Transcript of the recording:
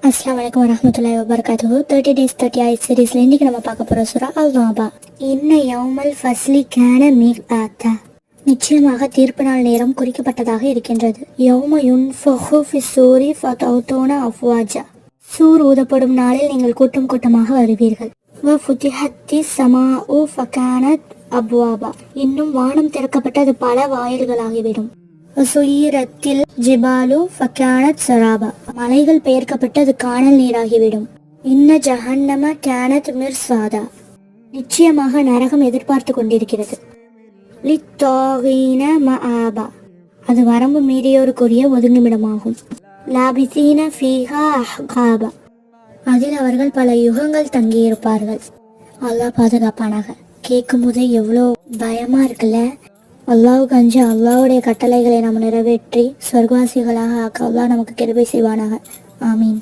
அஸ்ஸலாமு அலைக்கும் வரஹ்மத்துல்லாஹி வபரகாத்துஹு. 30 days 30 ayat சீரீஸ்ல இன்னைக்கு நம்ம பார்க்க போற சூரா அல்-வாபா. இன்ன யௌமல் ஃபஸ்லி கான மீகாத்தா. நிச்சயமாக தீர்ப்பு நாள் நேரம் குறிக்கப்பட்டதாக இருக்கின்றது. யௌம யுன்ஃபஹு ஃபிஸ்ஸூரி ஃபதௌதூன அஃப்வாஜா. சூர் ஊதப்படும் நாளில் நீங்கள் கூட்டம் கூட்டமாக வருவீர்கள். வ ஃபுதிஹத்திஸ் ஸமாஉ ஃபகானத் அப்வாபா. இன்னும் வானம் திறக்கப்பட்டு அது பல வாயில்களாகிவிடும். சுயிரத்தில் ஜிபாலு ஃபகானத் சராபா. மலைகள் பெயர்க்கப்பட்டு அது காணல் நீராகிவிடும். இன்ன ஜஹன்னம கானத் மிர்சாதா. நிச்சயமாக நரகம் எதிர்பார்த்து கொண்டிருக்கிறது. லித்தாகீன மஆபா. அது வரம்பு மீறியோருக்குரிய ஒதுங்குமிடமாகும். லாபிசீன ஃபீஹா அஹ்காபா. அதில் அவர்கள் பல யுகங்கள் தங்கியிருப்பார்கள். அல்லாஹ் பாதுகாப்பானாக. கேட்கும் போதே எவ்வளோ பயமா இருக்குல்ல. அல்லாஹ்வுக்கு அஞ்சு அல்லாஹ்வுடைய கட்டளைகளை நாம் நிறைவேற்றி சொர்க்கவாசிகளாக ஆக்க அல்லாஹ் நமக்கு கிருபை செய்வானாக. ஆமீன்.